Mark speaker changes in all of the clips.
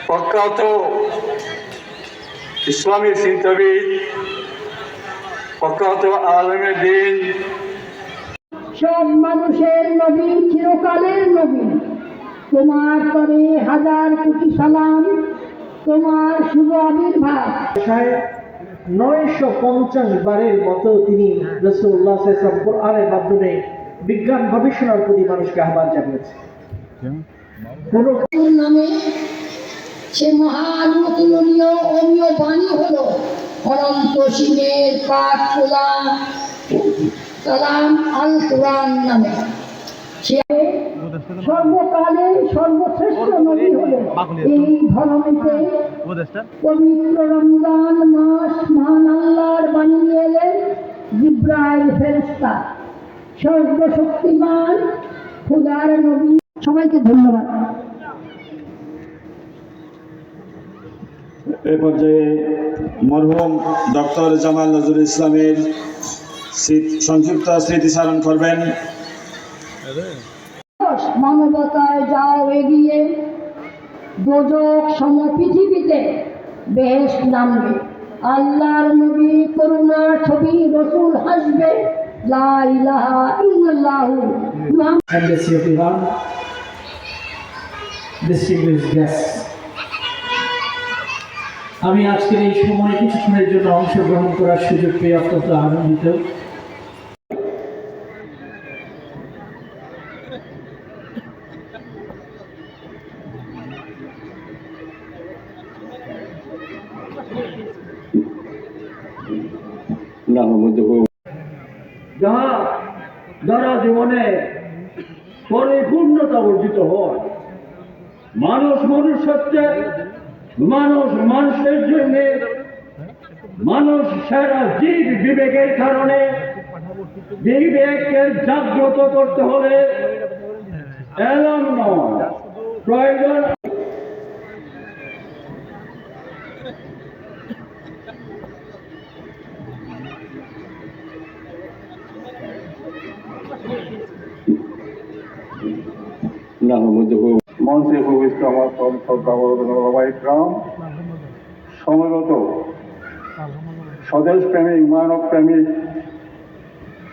Speaker 1: প্রখ্যাত ইসলামী চিন্তাবিদ, প্রখ্যাত আলেমে দ্বীন,
Speaker 2: সব মানুষের নবী, চিরকালের নবী, তোমার তরে হাজার কোটি সালাম, তোমার শুভ আবির্ভাব।
Speaker 3: 950 বারের মতো তিনি রাসূলুল্লাহ সাল্লাল্লাহু আলাইহি ওয়াসাল্লাম কোরআনের মাধ্যমে বিজ্ঞান গবেষণার প্রতি মানুষকে আহ্বান জানিয়েছেন।
Speaker 2: নামে সে মহান অতুলনীয় অমীয় বাণী হল অনন্ত সিংহের পাঠ খোলা কালাম আল কোরআন নামে। সে সর্বকালে সর্বশ্রেষ্ঠ নবী হলো এই ধর্মেতে পবিত্র রমজান মাস মহান আল্লাহর বাণী নিয়ে এলেন জিব্রাইল ফেরেশতা, সর্বশক্তিমান খোদার নবী। সবাইকে ধন্যবাদ।
Speaker 4: এ পর্যায়ে মরহুম ডক্টর জামাল নজরুল ইসলামের সংক্ষিপ্ত স্মৃতিচারণ করবেন।
Speaker 2: মানবতায় যাও এগিয়ে, দোজখ সম পৃথিবীতে বেহেশত নামবে। আল্লাহর নবী করুণার ছবি, রসুল হাসবে, লা ইলাহা ইল্লাল্লাহু।
Speaker 3: Embassy of Iran, distinguished guests, আমি আজকের এই সময় কিছুক্ষণের জন্য অংশগ্রহণ করার সুযোগ পেয়ে অত্যন্ত আনন্দিত।
Speaker 5: যারা জীবনে পরিপূর্ণতা অর্জিত হয়, মানুষ মনুষ্যত্বের, মানুষ মানুষের জন্য, মানুষ সেরা জীব বিবেকের কারণে বিবেককে জাগ্রত করতে হলে এলম নয়, প্রয়োজন
Speaker 1: মঞ্চে উপবিষ্ট আমার ইকরাম, সমবেত স্বদেশ প্রেমিক, মানব প্রেমিক,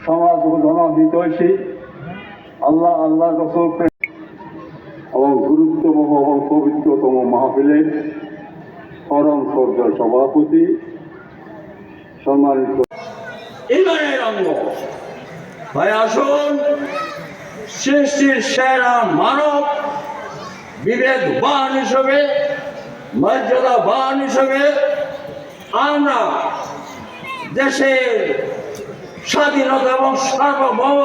Speaker 1: সমাজ ও জনহিতৈষী, আল্লাহ আল্লাহ রসুল প্রেমিক এবং গুরুত্বতম এবং পবিত্রতম মাহফিলের পরম শ্রদ্ধার সভাপতি, সম্মানিত
Speaker 5: ইমানের অঙ্গ ভাই, আসুন সৃষ্টির সেরা মানব বিবেকবান হিসেবে, মর্যাদাবান হিসেবে আমরা দেশের স্বাধীনতা এবং সার্বভৌম